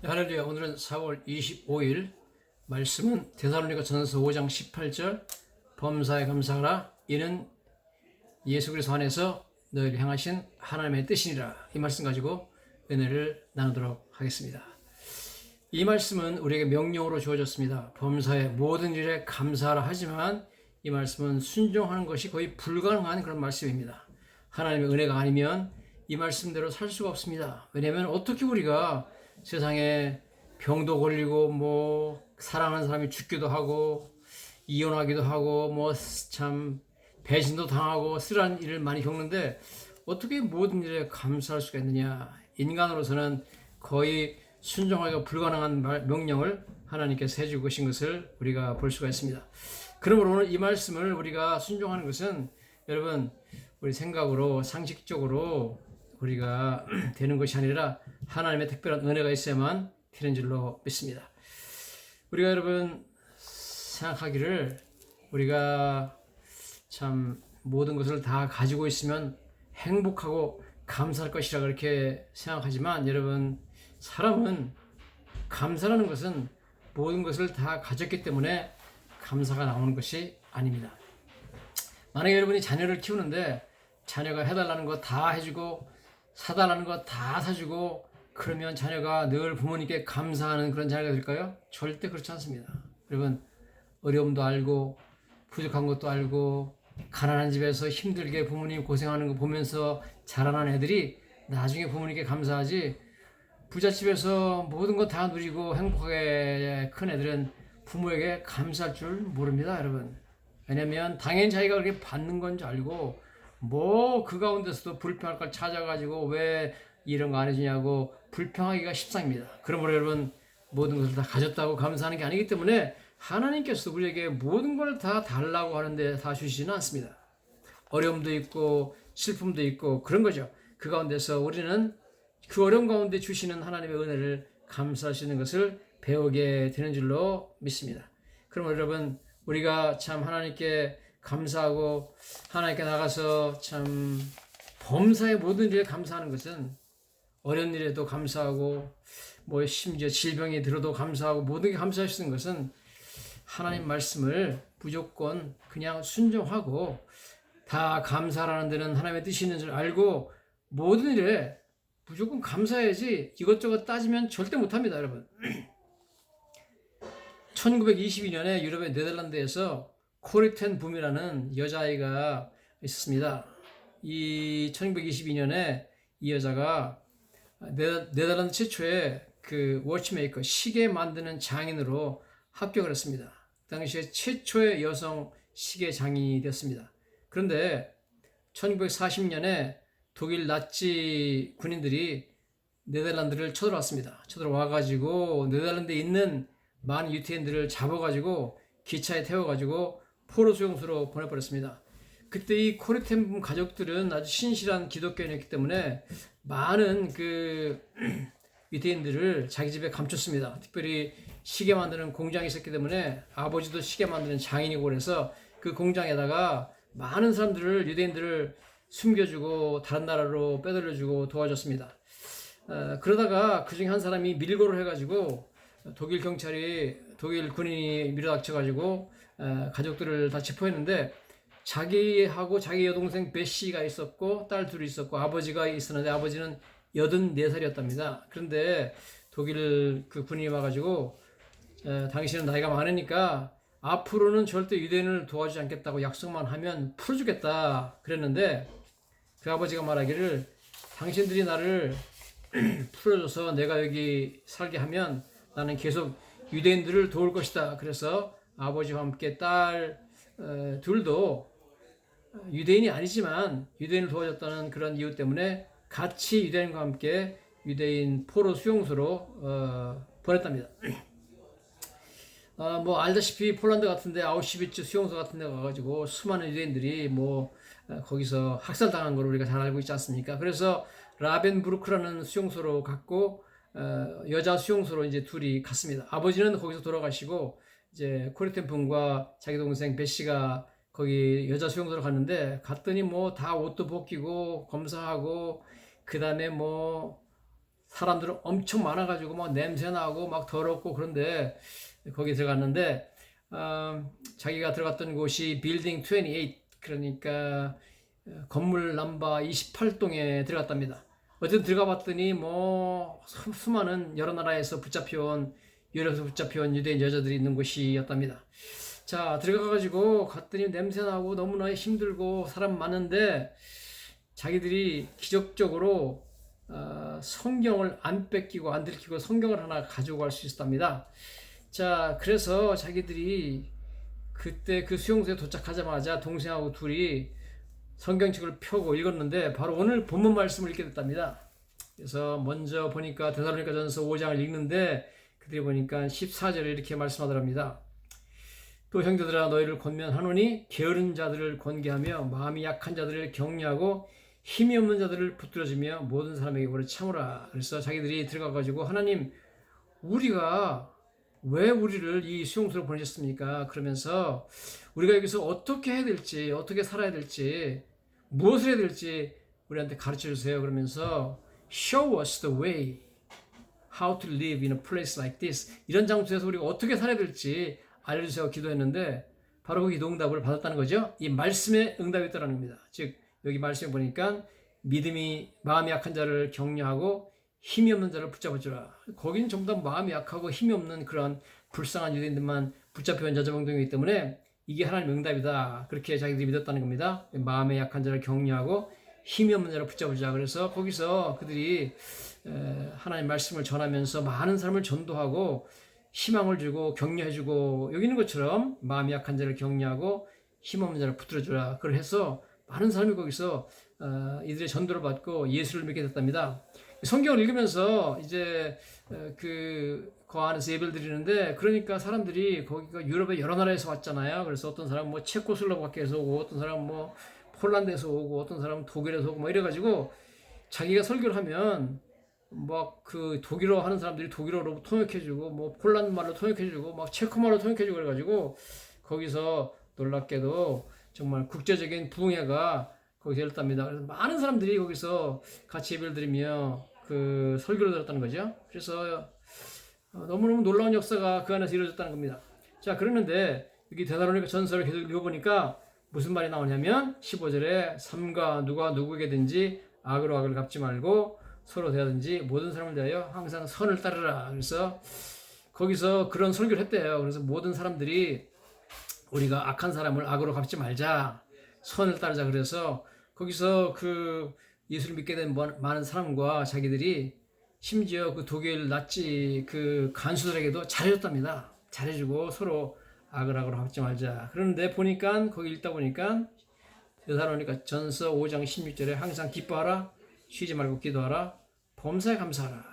할렐루야. 오늘은 4월 25일 말씀은 데살로니가전서 5장 18절 범사에 감사하라 이는 예수 그리스도 안에서 너희를 향하신 하나님의 뜻이니라. 이 말씀 가지고 은혜를 나누도록 하겠습니다. 이 말씀은 우리에게 명령으로 주어졌습니다. 범사의 모든 일에 감사하라 하지만 이 말씀은 순종하는 것이 거의 불가능한 그런 말씀입니다. 하나님의 은혜가 아니면 이 말씀대로 살 수가 없습니다. 왜냐하면 어떻게 우리가 세상에 병도 걸리고 사랑하는 사람이 죽기도 하고 이혼하기도 하고 참 배신도 당하고 쓰라는 일을 많이 겪는데 어떻게 모든 일에 감사할 수가 있느냐. 인간으로서는 거의 순종하기가 불가능한 명령을 하나님께서 해주고 계신 것을 우리가 볼 수가 있습니다. 그러므로 오늘 이 말씀을 우리가 순종하는 것은 여러분 우리 생각으로 상식적으로 우리가 되는 것이 아니라 하나님의 특별한 은혜가 있어야만 되는 줄로 믿습니다. 우리가 여러분 생각하기를 우리가 참 모든 것을 다 가지고 있으면 행복하고 감사할 것이라 그렇게 생각하지만 여러분 사람은 감사라는 것은 모든 것을 다 가졌기 때문에 감사가 나오는 것이 아닙니다. 만약에 여러분이 자녀를 키우는데 자녀가 해달라는 거 다 해주고 사달라는 거 다 사주고 그러면 자녀가 늘 부모님께 감사하는 그런 자녀가 될까요? 절대 그렇지 않습니다. 여러분 어려움도 알고 부족한 것도 알고 가난한 집에서 힘들게 부모님 고생하는 거 보면서 자라난 애들이 나중에 부모님께 감사하지, 부잣집에서 모든 거 다 누리고 행복하게 큰 애들은 부모에게 감사할 줄 모릅니다. 여러분 왜냐면 당연히 자기가 그렇게 받는 건 줄 알고 그 가운데서도 불평할 걸 찾아가지고 왜 이런 거 안 해주냐고 불평하기가 십상입니다. 그러므로 여러분 모든 것을 다 가졌다고 감사하는 게 아니기 때문에 하나님께서 우리에게 모든 걸 다 달라고 하는데 다 주시지는 않습니다. 어려움도 있고 슬픔도 있고 그런 거죠. 그 가운데서 우리는 그 어려움 가운데 주시는 하나님의 은혜를 감사할 수 있는 것을 배우게 되는 줄로 믿습니다. 그럼 여러분 우리가 참 하나님께 감사하고 하나님께 나가서 참 범사의 모든 일에 감사하는 것은 어려운 일에도 감사하고 심지어 질병이 들어도 감사하고 모든 게 감사할 수 있는 것은 하나님 말씀을 무조건 그냥 순종하고 다 감사하라는 데는 하나님의 뜻이 있는 줄 알고 모든 일에 무조건 감사해야지 이것저것 따지면 절대 못합니다. 여러분 1922년에 유럽의 네덜란드에서 코리텐 붐이라는 여자아이가 있었습니다. 이 1922년에 이 여자가 네덜란드 최초의 그 워치메이커, 시계 만드는 장인으로 합격을 했습니다. 당시에 최초의 여성 시계 장인이 됐습니다. 그런데 1940년에 독일 나치 군인들이 네덜란드를 쳐들어왔습니다. 쳐들어와가지고 네덜란드에 있는 많은 유태인들을 잡아가지고 기차에 태워가지고 포로 수용소로 보내버렸습니다. 그때 이 코리텐 가족들은 아주 신실한 기독교인이었기 때문에 많은 그 유대인들을 자기 집에 감췄습니다. 특별히 시계 만드는 공장이 있었기 때문에 아버지도 시계 만드는 장인이고 그래서 그 공장에다가 많은 사람들을 유대인들을 숨겨주고 다른 나라로 빼돌려주고 도와줬습니다. 그러다가 그중에 한 사람이 밀고를 해가지고 독일 군인이 밀어닥쳐가지고 가족들을 다 체포했는데 자기하고 자기 여동생 베시가 있었고 딸 둘이 있었고 아버지가 있었는데 아버지는 84살이었답니다. 그런데 독일 그 군인이 와가지고 당신은 나이가 많으니까 앞으로는 절대 유대인을 도와주지 않겠다고 약속만 하면 풀어주겠다 그랬는데 그 아버지가 말하기를 당신들이 나를 풀어줘서 내가 여기 살게 하면 나는 계속 유대인들을 도울 것이다. 그래서 아버지와 함께 딸 둘도 유대인이 아니지만 유대인을 도와줬다는 그런 이유 때문에 같이 유대인과 함께 유대인 포로 수용소로 보냈답니다. 알다시피 폴란드 같은데 아우슈비츠 수용소 같은 데 가가지고 수많은 유대인들이 거기서 학살당한 걸 우리가 잘 알고 있지 않습니까? 그래서 라벤부르크라는 수용소로 갔고 여자 수용소로 이제 둘이 갔습니다. 아버지는 거기서 돌아가시고 이제 코리텐 분과 자기 동생 베시가 거기 여자 수용소로 갔는데 갔더니 다 옷도 벗기고 검사하고 그 다음에 사람들은 엄청 많아가지고 막 냄새 나고 막 더럽고 그런데 거기 들어갔는데 자기가 들어갔던 곳이 빌딩 28 그러니까 건물 넘버 28동에 들어갔답니다. 어쨌든 들어가 봤더니 뭐 수많은 여러 나라에서 붙잡혀온 유럽에서 붙잡혀온 유대인 여자들이 있는 곳이었답니다. 자 들어가가지고 갔더니 냄새 나고 너무나 힘들고 사람 많은데 자기들이 기적적으로 성경을 안 뺏기고 안 들키고 성경을 하나 가지고 갈 수 있었답니다. 자 그래서 자기들이 그때 그 수용소에 도착하자마자 동생하고 둘이 성경책을 펴고 읽었는데 바로 오늘 본문 말씀을 읽게 됐답니다. 그래서 먼저 보니까 데살로니가전서 5장을 읽는데 그들이 보니까 14절에 이렇게 말씀하더랍니다. 또 형제들아 너희를 권면하노니 게으른 자들을 권계하며 마음이 약한 자들을 격려하고 힘이 없는 자들을 붙들어주며 모든 사람에게 오래 참으라. 그래서 자기들이 들어가가지고 하나님 우리가 왜 우리를 이 수용소로 보내셨습니까? 그러면서 우리가 여기서 어떻게 해야 될지 어떻게 살아야 될지 무엇을 해야 될지 우리한테 가르쳐 주세요. 그러면서 Show us the way how to live in a place like this. 이런 장소에서 우리가 어떻게 살아야 될지 알려주세요 기도했는데 바로 그 기도응답을 받았다는 거죠. 이 말씀의 응답이 있다는 겁니다. 즉 여기 말씀에 보니까 믿음이 마음이 약한 자를 격려하고 힘이 없는 자를 붙잡아주라. 거기는 전부 다 마음이 약하고 힘이 없는 그런 불쌍한 유대인들만 붙잡혀온 여자병동이기 때문에 이게 하나님의 응답이다. 그렇게 자기들이 믿었다는 겁니다. 마음에 약한 자를 격려하고 힘이 없는 자를 붙잡으자. 그래서 거기서 그들이 하나님 말씀을 전하면서 많은 사람을 전도하고 희망을 주고 격려해주고 여기 있는 것처럼 마음이 약한 자를 격려하고 힘 없는 자를 붙들어주라. 그걸 해서 많은 사람이 거기서 이들의 전도를 받고 예수를 믿게 됐답니다. 성경을 읽으면서 이제 그 안에서 예배를 드리는데 그러니까 사람들이 거기가 유럽의 여러 나라에서 왔잖아요. 그래서 어떤 사람은 뭐 체코슬로바키아에서 오고 어떤 사람은 뭐 폴란드에서 오고 어떤 사람은 독일에서 오고 뭐 이래가지고 자기가 설교를 하면 막 그 독일어 하는 사람들이 독일어로 통역해주고 뭐 폴란드 말로 통역해주고 막 체코 말로 통역해주고 그래가지고 거기서 놀랍게도 정말 국제적인 부흥회가 거기서 열렸답니다. 그래서 많은 사람들이 거기서 같이 예배를 드리며 그 설교를 들었다는 거죠. 그래서 너무너무 놀라운 역사가 그 안에서 이루어졌다는 겁니다. 자, 그러는데 여기 데살로니가 전서를 계속 읽어보니까 무슨 말이 나오냐면 15절에 삼가 누가 누구에게든지 악으로 악을 갚지 말고 서로 대하든지 모든 사람을 대하여 항상 선을 따르라. 그래서 거기서 그런 설교를 했대요. 그래서 모든 사람들이 우리가 악한 사람을 악으로 갚지 말자. 선을 따르자. 그래서 거기서 그 예수를 믿게 된 많은 사람과 자기들이 심지어 그 독일 나치 그 간수들에게도 잘해줬답니다. 잘해주고 서로 악을 악으로 갚지 말자. 그런데 보니까 거기 읽다 보니까 데살로니가 전서 5장 16절에 항상 기뻐하라. 쉬지 말고 기도하라. 범사에 감사하라.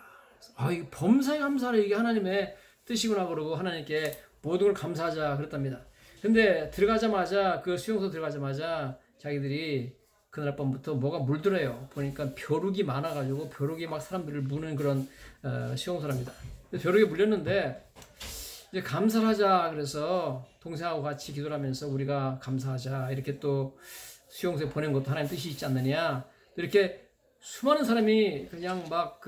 이 범사에 감사하라 이게 하나님의 뜻이구나 그러고 하나님께 모든 걸 감사하자 그랬답니다. 근데 들어가자마자 그 수용소 들어가자마자 자기들이 그날 밤부터 뭐가 물들어요. 보니까 벼룩이 많아가지고 벼룩이 막 사람들을 무는 그런 수용소랍니다. 벼룩에 물렸는데 이제 감사를 하자 그래서 동생하고 같이 기도를 하면서 우리가 감사하자 이렇게 또 수용소에 보낸 것도 하나님 뜻이 있지 않느냐. 이렇게 수많은 사람이 그냥 막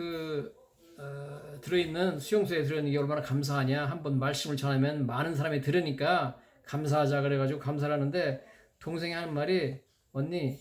들어있는 수용소에 들어있는 게 얼마나 감사하냐. 한번 말씀을 전하면 많은 사람이 들으니까 감사하자 그래가지고 감사를 하는데 동생이 하는 말이 언니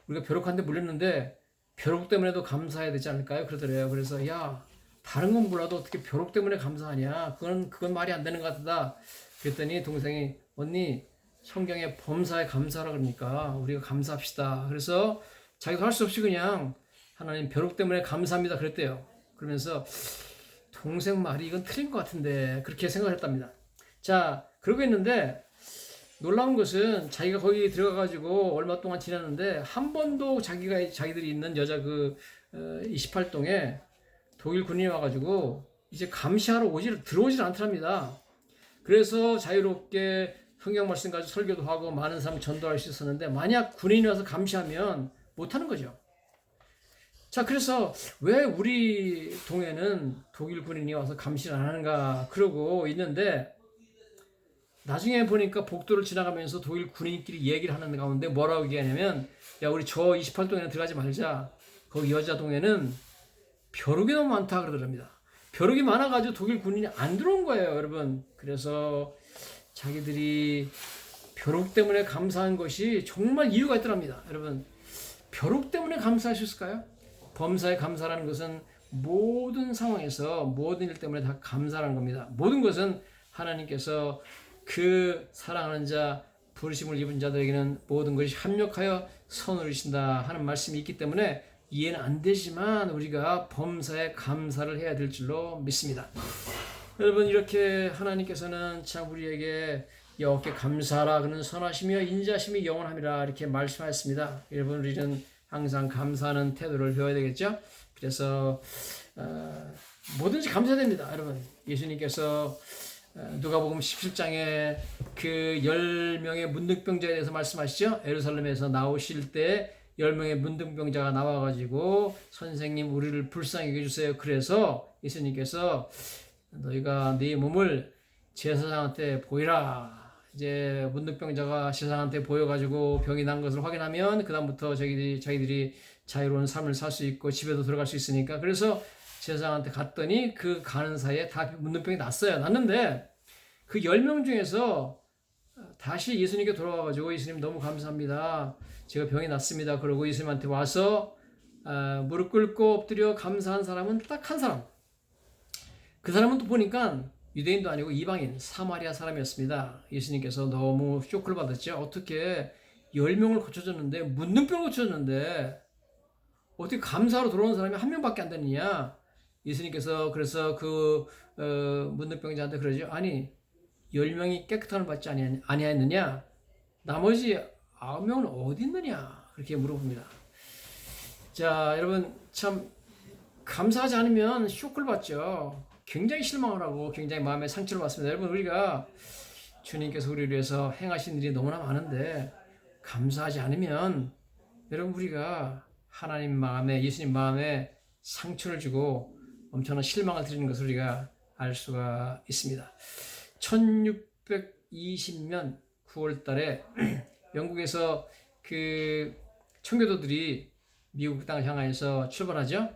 우리가 벼룩한데 물렸는데 벼룩 때문에도 감사해야 되지 않을까요? 그러더래요. 그래서 야 다른 건 몰라도 어떻게 벼룩 때문에 감사하냐? 그건 말이 안 되는 것 같다. 그랬더니 동생이 언니 성경에 범사에 감사하라 그러니까 우리가 감사합시다. 그래서 자기도 할 수 없이 그냥 하나님 벼룩 때문에 감사합니다 그랬대요. 그러면서 동생 말이 이건 틀린 것 같은데 그렇게 생각했답니다. 자 그러고 있는데 놀라운 것은 자기가 거기 들어가가지고 얼마 동안 지냈는데 한 번도 자기들이 있는 여자 28동에 독일 군인이 와가지고 이제 감시하러 들어오질 않더랍니다. 그래서 자유롭게 성경 말씀 가지고 설교도 하고 많은 사람 전도할 수 있었는데 만약 군인이 와서 감시하면 못하는 거죠. 자 그래서 왜 우리 동에는 독일 군인이 와서 감시를 안 하는가 그러고 있는데 나중에 보니까 복도를 지나가면서 독일 군인끼리 얘기를 하는 가운데 뭐라고 얘기하냐면 야 우리 저 28동에는 들어가지 말자. 거기 여자 동에는 벼룩이 너무 많다 그러더랍니다. 벼룩이 많아가지고 독일 군인이 안 들어온 거예요, 여러분. 그래서 자기들이 벼룩 때문에 감사한 것이 정말 이유가 있더랍니다. 여러분, 벼룩 때문에 감사하셨을까요? 범사에 감사라는 것은 모든 상황에서 모든 일 때문에 다 감사라는 겁니다. 모든 것은 하나님께서 그 사랑하는 자, 부르심을 입은 자들에게는 모든 것이 합력하여 선을 이루신다 하는 말씀이 있기 때문에 이해는 안 되지만 우리가 범사에 감사를 해야 될 줄로 믿습니다. 여러분, 이렇게 하나님께서는 참 우리에게 여호와께 감사하라 그는 선하시며 인자심이 영원함이라 이렇게 말씀하셨습니다. 여러분, 우리는 항상 감사하는 태도를 배워야 되겠죠. 그래서 뭐든지 감사됩니다. 여러분, 예수님께서 누가복음 17장에 그 10명의 문둥병자에 대해서 말씀하시죠. 예루살렘에서 나오실 때 10명의 문둥병자가 나와가지고 선생님 우리를 불쌍히 여겨주세요. 그래서 예수님께서 너희가 네 몸을 제사장한테 보이라. 이제 문둥병자가 제사장한테 보여가지고 병이 난 것을 확인하면 그 다음부터 자기들이 자유로운 삶을 살 수 있고 집에도 들어갈 수 있으니까. 그래서 제사장한테 갔더니 그 가는 사이에 다 문둥병이 났는데 그 10명 중에서 다시 예수님께 돌아와가지고 예수님 너무 감사합니다. 제가 병이 났습니다. 그러고 예수님한테 와서 무릎 꿇고 엎드려 감사한 사람은 딱 한 사람. 그 사람은 또 보니까 유대인도 아니고 이방인 사마리아 사람이었습니다. 예수님께서 너무 쇼크를 받았죠. 어떻게 10명을 고쳐줬는데 문둥병을 고쳐줬는데 어떻게 감사로 돌아온 사람이 한 명밖에 안 되느냐. 예수님께서 그래서 그 문둥병자한테 그러죠. 아니 10명이 깨끗함을 받지 아니하였느냐? 나머지 9명은 어디 있느냐? 그렇게 물어봅니다. 자, 여러분 참 감사하지 않으면 쇼크를 받죠. 굉장히 실망을 하고 굉장히 마음에 상처를 받습니다. 여러분, 우리가 주님께서 우리를 위해서 행하신 일이 너무나 많은데 감사하지 않으면 여러분 우리가 하나님 마음에, 예수님 마음에 상처를 주고 엄청난 실망을 드리는 것을 우리가 알 수가 있습니다. 1620년 9월 달에 영국에서 그 청교도들이 미국 땅을 향하여서 출발하죠.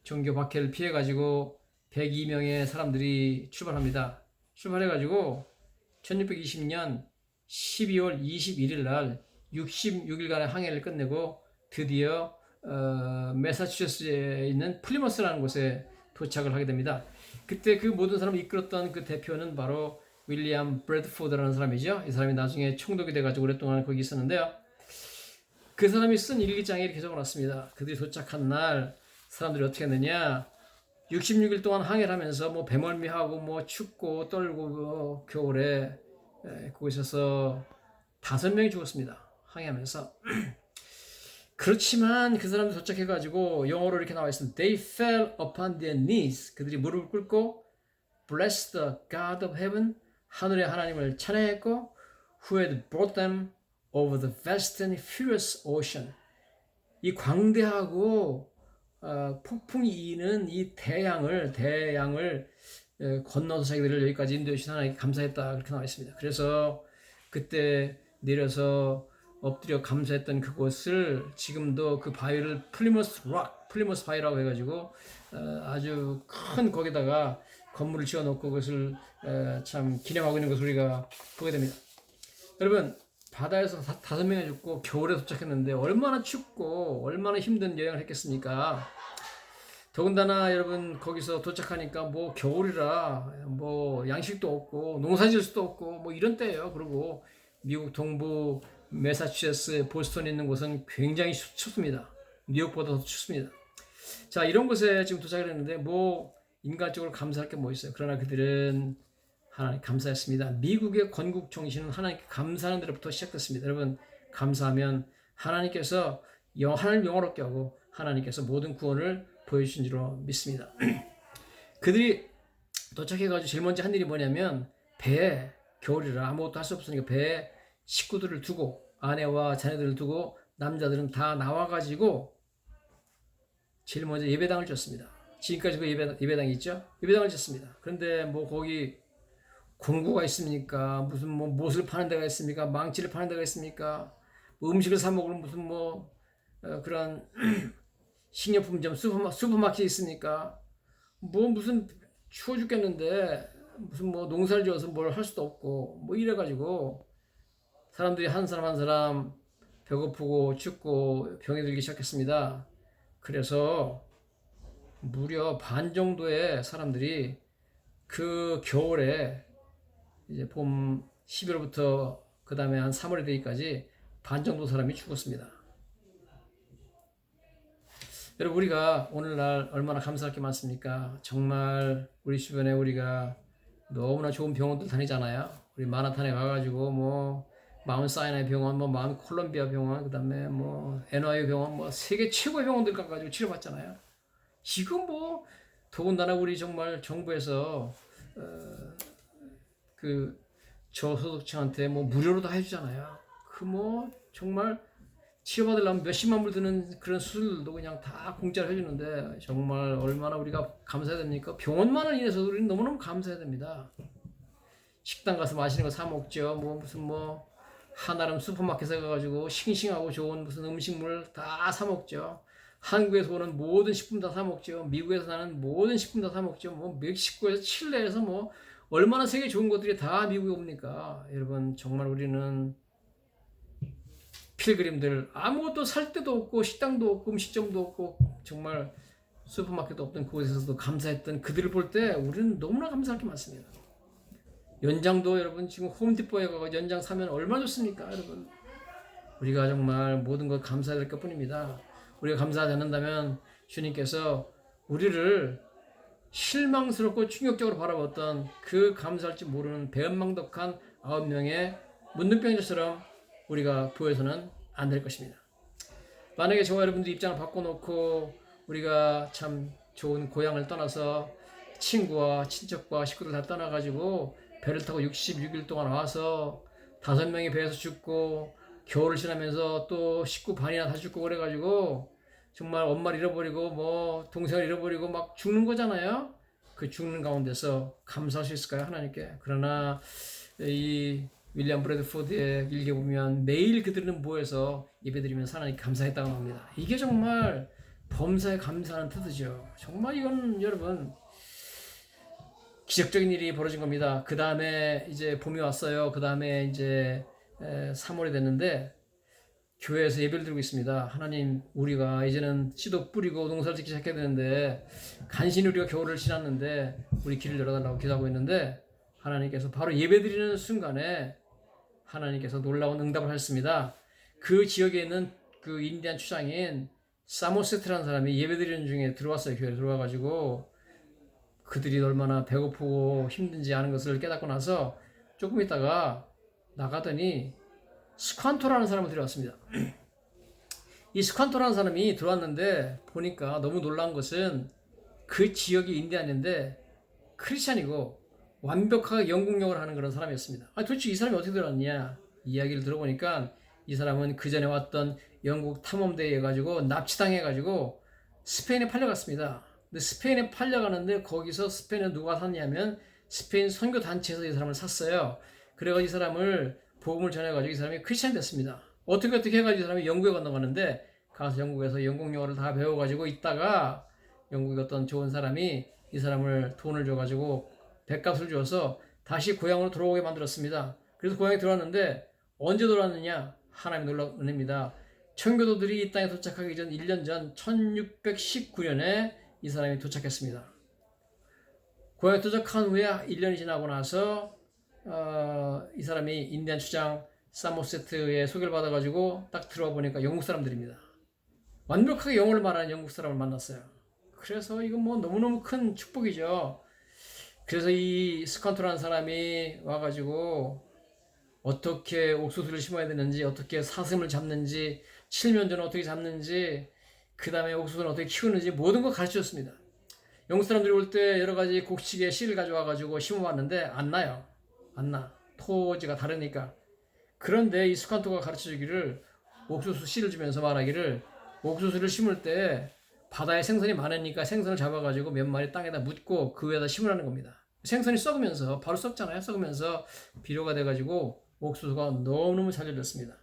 종교 박해를 피해가지고 102명의 사람들이 출발합니다. 출발해가지고 1620년 12월 21일 날 66일간의 항해를 끝내고 드디어 매사추세츠에 있는 플리머스라는 곳에 도착을 하게 됩니다. 그때 그 모든 사람을 이끌었던 그 대표는 바로 윌리엄 브래드포드라는 사람이죠. 이 사람이 나중에 총독이 돼가지고 오랫동안 거기 있었는데요. 그 사람이 쓴 일기장에 이렇게 적어놨습니다. 그들이 도착한 날 사람들이 어떻게 했느냐. 66일 동안 항해를 하면서 뭐 배멀미하고 뭐 춥고 떨고 겨울에 거기서 5명이 죽었습니다. 항해하면서. 그렇지만 그 사람들 도착해가지고 영어로 이렇게 나와 있습니다. They fell upon their knees. 그들이 무릎을 꿇고 Bless the God of heaven. 하늘의 하나님을 찬양했고 Who had brought them over the vast and furious ocean. 이 광대하고 폭풍이 이는 이 대양을 건너서 자기들을 여기까지 인도해 주신 하나님께 감사했다. 그렇게 나와 있습니다. 그래서 그때 내려서 엎드려 감사했던 그곳을 지금도 그 바위를 플리머스 바위라고 해가지고 아주 큰 거기다가 건물을 지어놓고 그것을 참 기념하고 있는 것을 우리가 보게 됩니다. 여러분, 바다에서 5명이 죽고 겨울에 도착했는데 얼마나 춥고 얼마나 힘든 여행을 했겠습니까? 더군다나 여러분 거기서 도착하니까 뭐 겨울이라 뭐 양식도 없고 농사 지을 수도 없고 뭐 이런 때예요. 그리고 미국 동부 매사추세츠 보스턴에 있는 곳은 굉장히 춥습니다. 뉴욕보다 더 춥습니다. 자, 이런 곳에 지금 도착을 했는데 뭐 인간적으로 감사할 게 뭐 있어요. 그러나 그들은 하나님 감사했습니다. 미국의 건국 정신은 하나님께 감사하는 데로부터 시작됐습니다. 여러분, 감사하면 하나님께서 하나님 영화롭게 하고 하나님께서 모든 구원을 보여주신 줄로 믿습니다. 그들이 도착해가지고 제일 먼저 한 일이 뭐냐면 배에 겨울이라 아무것도 할 수 없으니까 배에 식구들을 두고 아내와 자녀들을 두고 남자들은 다 나와가지고 제일 먼저 예배당을 졌습니다. 지금까지 그 예배당이 있죠? 예배당을 졌습니다. 그런데 뭐 거기 공구가 있습니까? 무슨 뭐 못을 파는 데가 있습니까? 망치를 파는 데가 있습니까? 뭐 음식을 사 먹을 무슨 뭐 그런 식료품점 슈퍼마켓 있으니까 뭐 무슨 추워 죽겠는데 무슨 뭐 농사를 지어서 뭘 할 수도 없고 뭐 이래가지고 사람들이 한 사람 한 사람 배고프고 춥고 병이 들기 시작했습니다. 그래서 무려 반 정도의 사람들이 그 겨울에 이제 봄 11월부터 그 다음에 한 3월이 되기까지 반 정도 사람이 죽었습니다. 여러분, 우리가 오늘날 얼마나 감사할 게 많습니까? 정말 우리 주변에 우리가 너무나 좋은 병원들 다니잖아요. 우리 마나탄에 가가지고 뭐 마운트 사이나이 병원, 뭐 마운트 콜롬비아 병원, 그 다음에 뭐 NYU 병원, 뭐 세계 최고의 병원들 가가지고 치료받잖아요. 지금 뭐 더군다나 우리 정말 정부에서 그 저소득층한테 뭐 무료로 다 해주잖아요. 그 뭐 정말 치료받으려면 몇십만 불 드는 그런 수술도 그냥 다 공짜로 해주는데 정말 얼마나 우리가 감사해야 됩니까? 병원만을 인해서도 우리는 너무너무 감사해야 됩니다. 식당 가서 맛있는 거 사 먹죠. 뭐 무슨 뭐 한아름 슈퍼마켓에 가가지고 싱싱하고 좋은 무슨 음식물 다 사 먹죠. 한국에서 오는 모든 식품 다 사 먹죠. 미국에서 나는 모든 식품 다 사 먹죠. 뭐 멕시코에서 칠레에서 뭐 얼마나 세계 좋은 것들이 다 미국에 옵니까? 여러분, 정말 우리는 필그림들 아무것도 살 데도 없고 식당도 없고 음식점도 없고 정말 슈퍼마켓도 없던 그곳에서도 감사했던 그들을 볼 때 우리는 너무나 감사할 게 많습니다. 연장도 여러분 지금 홈디포에 가서 연장 사면 얼마나 좋습니까? 여러분, 우리가 정말 모든 것 감사해야 될 것뿐입니다. 우리가 감사하지 않는다면 주님께서 우리를 실망스럽고 충격적으로 바라봤던 그 감사할 줄 모르는 배은망덕한 9명의 문둥병자처럼 우리가 보여서는 안 될 것입니다. 만약에 저와 여러분들 입장을 바꿔놓고 우리가 참 좋은 고향을 떠나서 친구와 친척과 식구들 다 떠나가지고 배를 타고 66일 동안 와서 5명이 배에서 죽고 겨울을 지나면서 또 식구 반이나 다 죽고 그래가지고 정말 엄마를 잃어버리고 뭐 동생을 잃어버리고 막 죽는 거잖아요. 그 죽는 가운데서 감사할 수 있을까요? 하나님께. 그러나 이 윌리엄 브래드포드의 일기에 보면 매일 그들은 모여서 예배드리면서 하나님께 감사했다고 합니다. 이게 정말 범사에 감사하는 뜻이죠. 정말 이건 여러분 기적적인 일이 벌어진 겁니다. 그 다음에 이제 봄이 왔어요. 그 다음에 이제 3월이 됐는데 교회에서 예배를 드리고 있습니다. 하나님, 우리가 이제는 씨도 뿌리고 농사를 짓기 시작해야 되는데 간신히 우리가 겨울을 지났는데 우리 길을 열어달라고 기도하고 있는데 하나님께서 바로 예배 드리는 순간에 하나님께서 놀라운 응답을 하셨습니다. 그 지역에 있는 그 인디안 추장인 사모세트라는 사람이 예배 드리는 중에 들어왔어요. 교회에 들어와가지고 그들이 얼마나 배고프고 힘든지 아는 것을 깨닫고 나서 조금 있다가 나가더니 스칸토라는 사람을 들여왔습니다. 이 스칸토라는 사람이 들어왔는데 보니까 너무 놀라운 것은 그 지역이 인디안인데 크리스찬이고 완벽하게 영국령을 하는 그런 사람이었습니다. 도대체 이 사람이 어떻게 들어왔냐? 이야기를 들어보니까 이 사람은 그 전에 왔던 영국 탐험대에 가지고 납치당해가지고 스페인에 팔려갔습니다. 근데 스페인에 팔려가는데 거기서 스페인에 누가 샀냐면 스페인 선교단체에서 이 사람을 샀어요. 그래가지고 이 사람을 복음을 전해가지고 이 사람이 크리스찬이 됐습니다. 어떻게 해가지고 이 사람이 영국에 건너가는데 가서 영국에서 영국 영어를 다 배워가지고 있다가 영국의 어떤 좋은 사람이 이 사람을 돈을 줘가지고 백값을 줘서 다시 고향으로 돌아오게 만들었습니다. 그래서 고향에 들어왔는데 언제 돌아왔느냐? 하나님의 놀라운 은혜입니다. 청교도들이 이 땅에 도착하기 전 1년 전 1619년에 이 사람이 도착했습니다. 고향에 도착한 후에 1년이 지나고 나서 이 사람이 인디안 추장 사모세트의 소개를 받아가지고 딱 들어와 보니까 영국 사람들입니다. 완벽하게 영어를 말하는 영국 사람을 만났어요. 그래서 이건 뭐 너무너무 큰 축복이죠. 그래서 이 스칸토라는 사람이 와가지고 어떻게 옥수수를 심어야 되는지, 어떻게 사슴을 잡는지, 칠면조는 어떻게 잡는지, 그 다음에 옥수수는 어떻게 키우는지 모든 걸 가르쳐줬습니다. 영국 사람들이 올 때 여러 가지 곡식의 씨를 가져와가지고 심어봤는데 안 나요. 안 나. 토지가 다르니까. 그런데 이 스칸토가 가르쳐주기를 옥수수 씨를 주면서 말하기를 옥수수를 심을 때 바다에 생선이 많으니까 생선을 잡아가지고 몇 마리 땅에다 묻고 그 위에다 심으라는 겁니다. 생선이 썩으면서 바로 썩잖아요. 썩으면서 비료가 돼가지고 옥수수가 너무너무 잘 열렸습니다.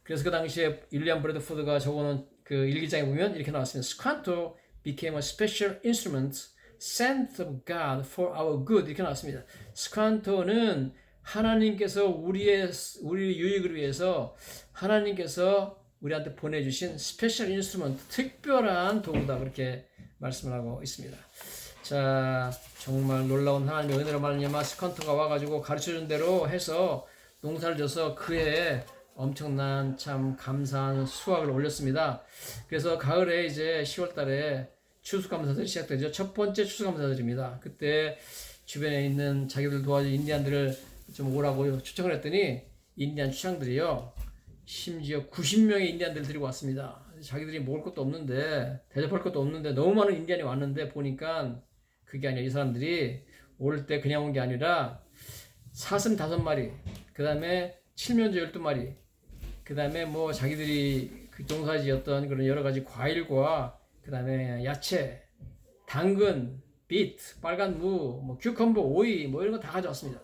그래서 그 당시에 윌리엄 브래드포드가 적어놓은 그 일기장에 보면 이렇게 나왔습니다. Squanto became a special instrument sent of God for our good. 이렇게 나왔습니다. 스칸토는 하나님께서 우리 유익을 위해서 하나님께서 우리한테 보내주신 스페셜 인스트루먼트, 특별한 도구다, 그렇게 말씀을 하고 있습니다. 자, 정말 놀라운 하나님의 은혜로 말미암아 스칸토가 와가지고 가르쳐준 대로 해서 농사를 져서 그해 엄청난 참 감사한 수확을 올렸습니다. 그래서 가을에 이제 10월 달에 추수감사절이 시작되죠. 첫 번째 추수감사절입니다. 그때 주변에 있는 자기들 도와준 인디안들을 좀 오라고 초청을 했더니 인디안 추장들이요, 심지어 90명의 인디안들을 데리고 왔습니다. 자기들이 먹을 것도 없는데, 대접할 것도 없는데 너무 많은 인디안이 왔는데 보니까 그게 아니라 이 사람들이 올 때 그냥 온 게 아니라 사슴 5마리, 그 다음에 칠면조 12마리, 그 다음에 뭐 자기들이 그 농사지었던 그런 여러 가지 과일과 그 다음에 야채, 당근, 비트, 빨간 무, 뭐 큐컴버, 오이, 뭐 이런 거 다 가져왔습니다.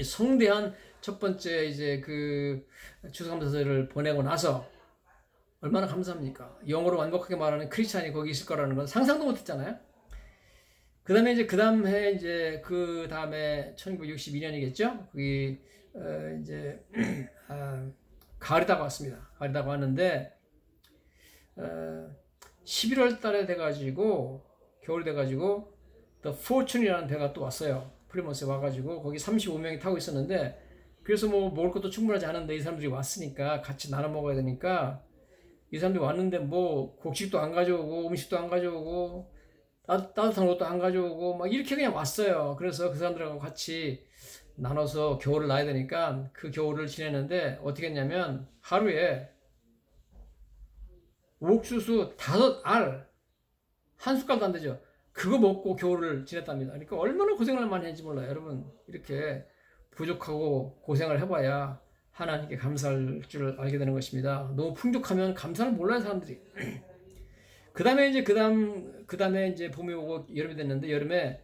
성대한 첫 번째 이제 그 추수감사절을 보내고 나서 얼마나 감사합니까? 영어로 완벽하게 말하는 크리스찬이 거기 있을 거라는 건 상상도 못했잖아요. 그 다음에 이제 그 다음 해 이제 그 다음에 1962년이겠죠? 거기 이제 가을이다가 왔습니다. 가을이다가 왔는데 11월 달에 돼가지고 겨울이 돼가지고 The Fortune이라는 배가 또 왔어요. 프리머스에 와가지고 거기 35명이 타고 있었는데, 그래서 뭐 먹을 것도 충분하지 않은데 이 사람들이 왔으니까 같이 나눠 먹어야 되니까 이 사람들이 왔는데 뭐 곡식도 안 가져오고 음식도 안 가져오고 따뜻한 것도 안 가져오고 막 이렇게 그냥 왔어요. 그래서 그 사람들하고 같이 나눠서 겨울을 나야 되니까 그 겨울을 지내는데 어떻게 했냐면 하루에 옥수수 5알, 한 숟갈도 안 되죠. 그거 먹고 겨울을 지냈답니다. 그러니까 얼마나 고생을 많이 했는지 몰라요. 여러분, 이렇게 부족하고 고생을 해봐야 하나님께 감사할 줄 알게 되는 것입니다. 너무 풍족하면 감사를 몰라요, 사람들이. 그 다음에 이제 그 다음에 이제 봄이 오고 여름이 됐는데, 여름에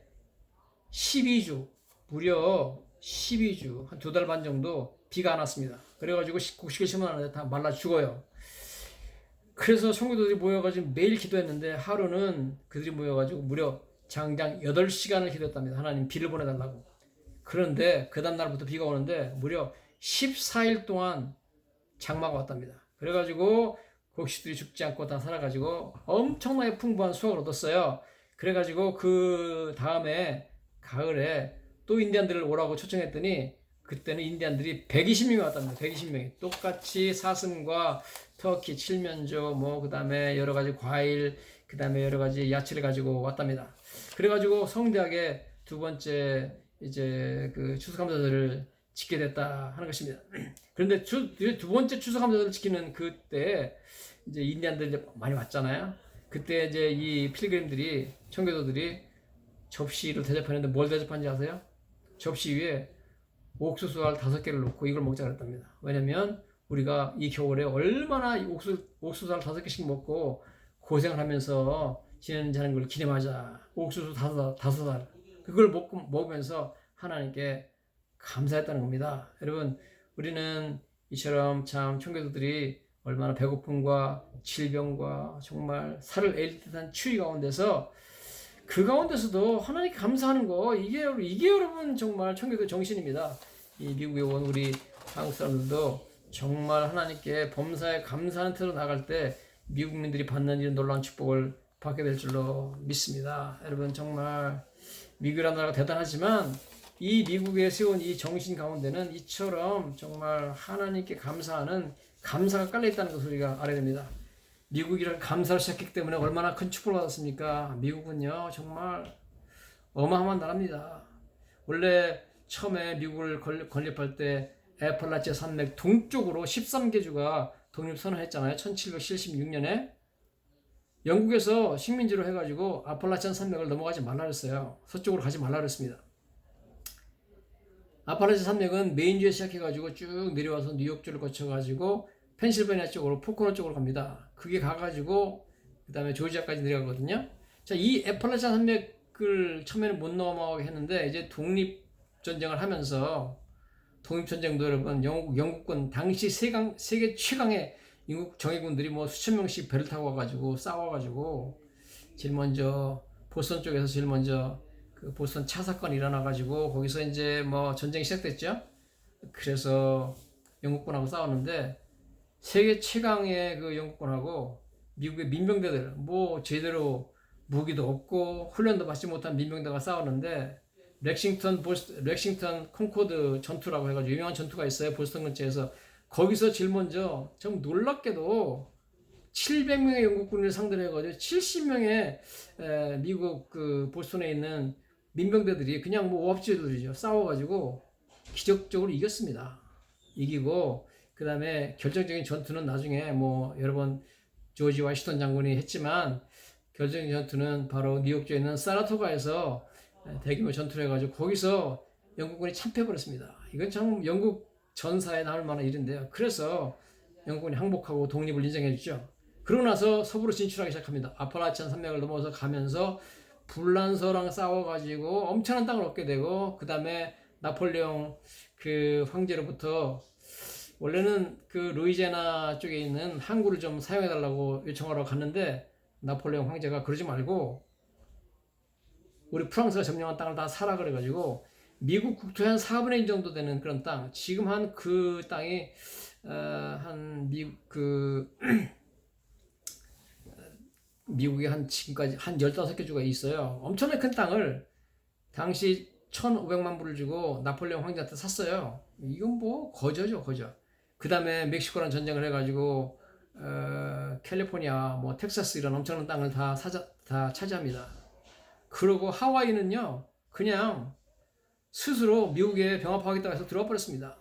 12주, 무려 12주, 한 2달 반 정도 비가 안 왔습니다. 그래가지고 곡식을 심어놨는데 다 말라 죽어요. 그래서 성도들이 모여가지고 매일 기도했는데 하루는 그들이 모여가지고 무려 장장 8시간을 기도했답니다. 하나님 비를 보내달라고. 그런데 그 다음 날부터 비가 오는데 무려 14일 동안 장마가 왔답니다. 그래가지고 곡식들이 죽지 않고 다 살아가지고 엄청나게 풍부한 수확을 얻었어요. 그래가지고 그 다음에 가을에 또 인디안들을 오라고 초청했더니 그때는 인디안들이 120명이 왔답니다. 120명이 똑같이 사슴과 터키, 칠면조, 뭐 그 다음에 여러 가지 과일, 그 다음에 여러 가지 야채를 가지고 왔답니다. 그래가지고 성대하게 두 번째 이제 그 추수감사절을 지게 됐다 하는 것입니다. 그런데 두 번째 추수감사절을 지키는 그때 이제 인디안들이 이제 많이 왔잖아요. 그때 이제 이 필그림들이, 청교도들이 접시를 대접하는데 뭘 대접한지 아세요? 접시 위에 옥수수알 5개를 놓고 이걸 먹자 그랬답니다. 왜냐면 우리가 이 겨울에 얼마나 옥수수알 5개씩 먹고 고생을 하면서 지내는지 하는 걸 기념하자. 옥수수 5알. 그걸 먹으면서 하나님께 감사했다는 겁니다. 여러분, 우리는 이처럼 참 청교도들이 얼마나 배고픔과 질병과 정말 살을 애릴 듯한 추위 가운데서 그 가운데서도 하나님께 감사하는 거, 이게 여러분 정말 청교도 정신입니다. 이 미국에 온 우리 한국 사람들도 정말 하나님께 범사에 감사하는 태도로 나갈 때 미국민들이 받는 이런 놀라운 축복을 받게 될 줄로 믿습니다. 여러분, 정말 미국이라는 나라가 대단하지만 이 미국에 세운 이 정신 가운데는 이처럼 정말 하나님께 감사하는 감사가 깔려있다는 것을 우리가 알아야 됩니다. 미국이란 감사를 시작했기 때문에 얼마나 큰 축복을 받았습니까? 미국은요 정말 어마어마한 나라입니다. 원래 처음에 미국을 건립할 때 애팔라치아 산맥 동쪽으로 13개주가 독립선언했잖아요. 1776년에 영국에서 식민지로 해가지고 아팔라치안 산맥을 넘어가지 말라 그랬어요. 서쪽으로 가지 말라 그랬습니다. 아팔라치아 산맥은 메인주에 시작해가지고 쭉 내려와서 뉴욕주를 거쳐가지고 펜실베니아 쪽으로, 포코노 쪽으로 갑니다. 그게 가가지고 그 다음에 조지아까지 내려가거든요. 자, 이 애팔라치아 산맥을 처음에는 못 넘어가게 했는데 이제 독립전쟁을 하면서 독립전쟁도 여러분 영국군 당시 세계 최강의 영국 정예군들이 뭐 수천 명씩 배를 타고 와가지고 싸워가지고 제일 먼저 보스턴 쪽에서 제일 먼저 그 보스턴 차 사건이 일어나가지고 거기서 이제 뭐 전쟁이 시작됐죠. 그래서 영국군하고 싸웠는데 세계 최강의 그 영국군하고 미국의 민병대들 뭐 제대로 무기도 없고 훈련도 받지 못한 민병대가 싸웠는데 렉싱턴 콩코드 전투라고 해가지고 유명한 전투가 있어요. 보스턴 근처에서. 거기서 제일 먼저 좀 놀랍게도 700명의 영국군을 상대로 해가지고 70명의 미국 그 보스턴에 있는 민병대들이 그냥 뭐 오합지졸이죠. 싸워가지고 기적적으로 이겼습니다. 이기고 그 다음에 결정적인 전투는 나중에 뭐 여러 번 조지 워싱턴 장군이 했지만 결정적인 전투는 바로 뉴욕주에 있는 사라토가에서 대규모 전투를 해가지고 거기서 영국군이 참패해버렸습니다. 이건 참 영국 전사에 나올 만한 일인데요. 그래서 영국군이 항복하고 독립을 인정해주죠. 그러고 나서 서부로 진출하기 시작합니다. 아팔라치안 산맥을 넘어서 가면서 불란서랑 싸워가지고 엄청난 땅을 얻게 되고 그 다음에 나폴레옹 그 황제로부터 원래는 그 루이지애나 쪽에 있는 항구를 좀 사용해달라고 요청하러 갔는데 나폴레옹 황제가 그러지 말고 우리 프랑스가 점령한 땅을 다 사라 그래가지고 미국 국토의 한 4분의 1 정도 되는 그런 땅, 지금 한 그 땅이 한 미국에 한 지금까지 한 15개 주가 있어요. 엄청나게 큰 땅을 당시 1,500만 불을 주고 나폴레옹 황제한테 샀어요. 이건 뭐 거저죠, 거저. 그 다음에 멕시코랑 전쟁을 해가지고 캘리포니아, 뭐 텍사스 이런 엄청난 땅을 다 차지합니다. 그리고 하와이는요, 그냥 스스로 미국에 병합하겠다고 해서 들어와 버렸습니다.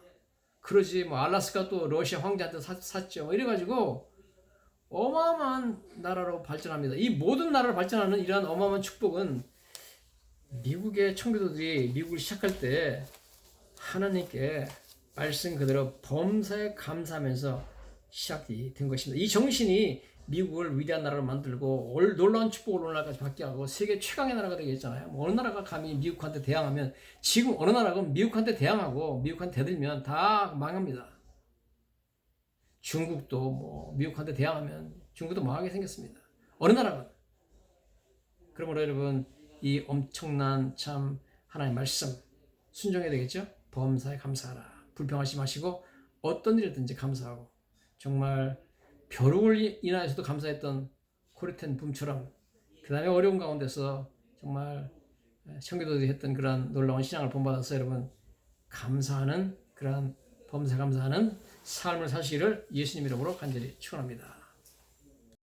그러지 뭐 알라스카 또 러시아 황제한테 샀죠. 이래가지고 어마어마한 나라로 발전합니다. 이 모든 나라로 발전하는 이러한 어마어마한 축복은 미국의 청교도들이 미국을 시작할 때 하나님께 말씀 그대로 범사에 감사하면서 시작이 된 것입니다. 이 정신이 미국을 위대한 나라로 만들고 놀라운 축복을 오늘날까지 받게 하고 세계 최강의 나라가 되겠잖아요. 어느 나라가 감히 미국한테 대항하면, 지금 어느 나라가 미국한테 대항하고 미국한테 대들면 다 망합니다. 중국도 뭐 미국한테 대항하면 중국도 망하게 생겼습니다. 어느 나라가. 그러므로 여러분, 이 엄청난 참 하나님의 말씀 순종해야 되겠죠? 범사에 감사하라. 불평하지 마시고 어떤 일이든지 감사하고, 정말 벼룩을 인하여서도 감사했던 코르텐 붐처럼 그 다음에 어려운 가운데서 정말 청교도들이 했던 그런 놀라운 신앙을 본받아서 여러분 감사하는, 그런 범사에 감사하는 삶을 사시기를 예수님 이름으로 간절히 축원합니다.